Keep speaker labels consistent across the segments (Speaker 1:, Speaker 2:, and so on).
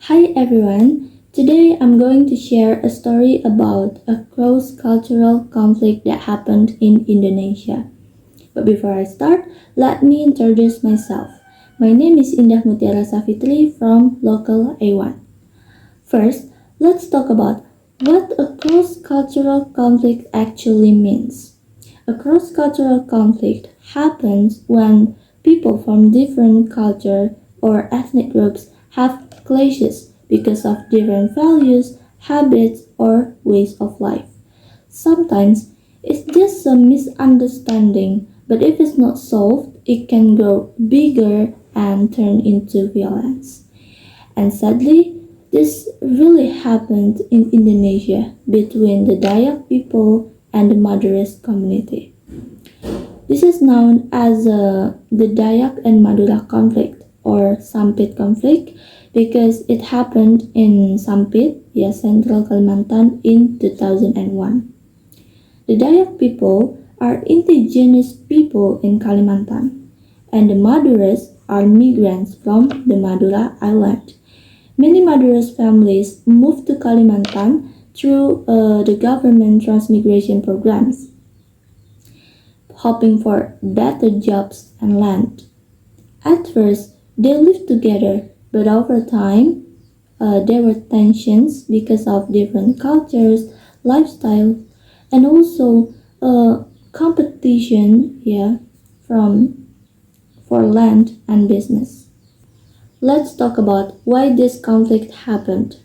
Speaker 1: Hi everyone. Today I'm going to share a story about a cross-cultural conflict that happened in Indonesia. But before I start, let me introduce myself. My name is Indah Mutiara Safitri from local A1. First, let's talk about what a cross-cultural conflict actually means. A cross-cultural conflict happens when people from different culture or ethnic groups have clashes because of different values, habits, or ways of life. Sometimes it's just a misunderstanding, but if it's not solved, it can grow bigger and turn into violence. And sadly, this really happened in Indonesia between the Dayak people and the Madurese community. This is known as the Dayak and Madura conflict or Sampit conflict because it happened in Sampit, Central Kalimantan in 2001. The Dayak people are indigenous people in Kalimantan, and the Madures are migrants from the Madura island. Many Madura's families moved to Kalimantan through the government transmigration programs, hoping for better jobs and land. At first, they lived together, but over time, there were tensions because of different cultures, lifestyle, and also competition, from for land and business. Let's talk about why this conflict happened.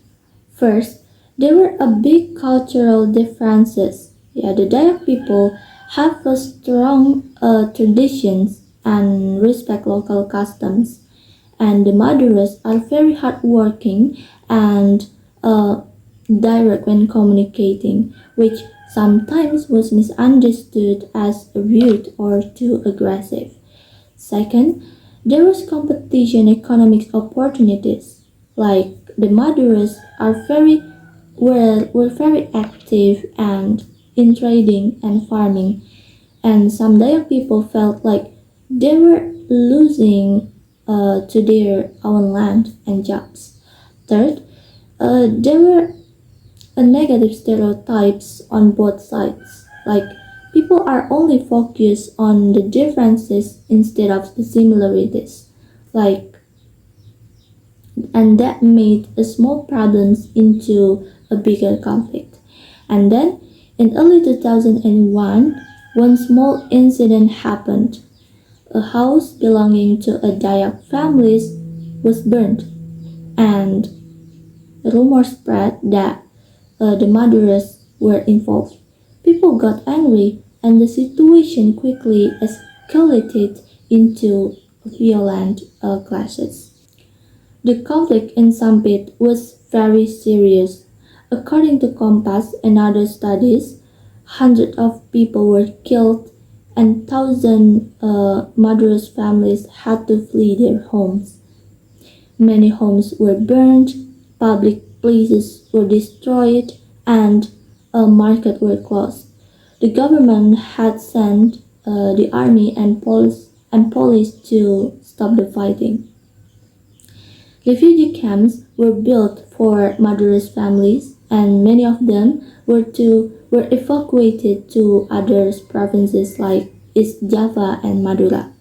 Speaker 1: First, there were a big cultural differences. The Dayak people have a strong traditions and respect local customs, and the Maduras are very hardworking and direct when communicating, which sometimes was misunderstood as rude or too aggressive. Second, there was competition economic opportunities. Like the Maduras were very active and in trading and farming, and some Dayak people felt like they were losing to their own land and jobs. Third, there were negative stereotypes on both sides. Like people are only focused on the differences instead of the similarities. Like and that made a small problems into a bigger conflict. And then in early 2001, one small incident happened. A house belonging to a Dayak family was burned, and rumors spread that the murderers were involved. People got angry, and the situation quickly escalated into violent clashes. The conflict in Sampit was very serious. According to Compass and other studies, hundreds of people were killed and thousands murderous families had to flee their homes. Many homes were burned, public places were destroyed, and a market were closed. The government had sent the army and police to stop the fighting. Refugee camps were built for Madura's families, and many of them were evacuated to other provinces like East Java and Madura.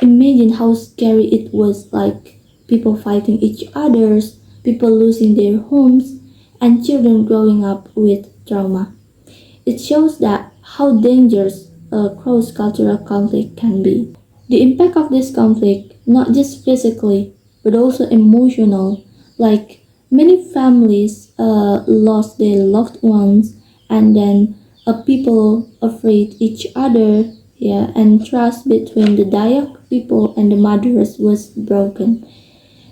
Speaker 1: Imagine how scary it was, like people fighting each others, people losing their homes, and children growing up with trauma. It shows that how dangerous a cross-cultural conflict can be. The impact of this conflict, not just physically, but also emotional, like many families lost their loved ones, and then people afraid each other, and trust between the Dayak people and the Madras was broken.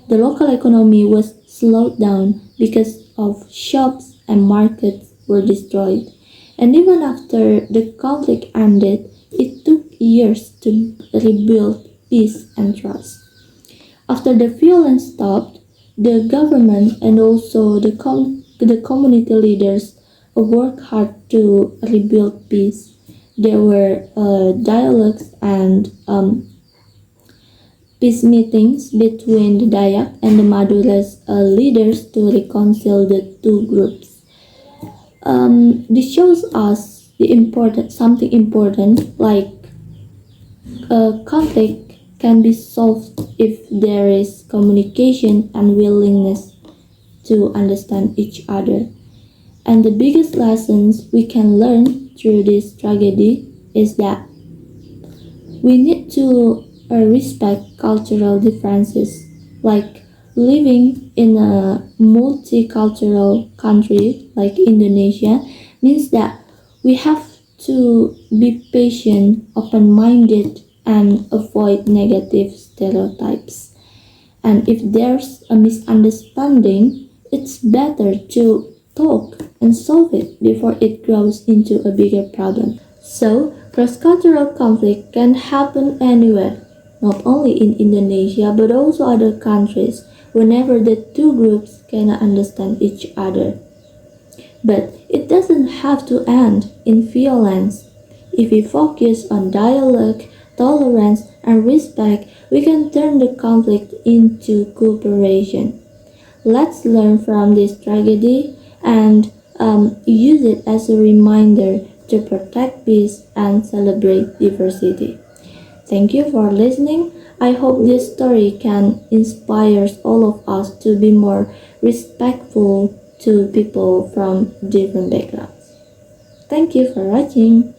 Speaker 1: The local economy was slowed down because of shops and markets were destroyed. And even after the conflict ended, it took years to rebuild peace and trust. After the violence stopped, the government and also the community leaders worked hard to rebuild peace. There were dialogues and peace meetings between the Dayak and the Madura's leaders to reconcile the two groups. This shows us the important something important like a conflict can be solved if there is communication and willingness to understand each other. And the biggest lessons we can learn through this tragedy is that we need to respect cultural differences, like living in a multicultural country like Indonesia means that we have to be patient, open minded, and avoid negative stereotypes. And if there's a misunderstanding, it's better to talk and solve it before it grows into a bigger problem. So, cross-cultural conflict can happen anywhere, not only in Indonesia but also other countries, whenever the two groups cannot understand each other. But it doesn't have to end in violence. If we focus on dialogue, tolerance, and respect, we can turn the conflict into cooperation. Let's learn from this tragedy and use it as a reminder to protect peace and celebrate diversity. Thank you for listening. I hope this story can inspire all of us to be more respectful to people from different backgrounds. Thank you for watching.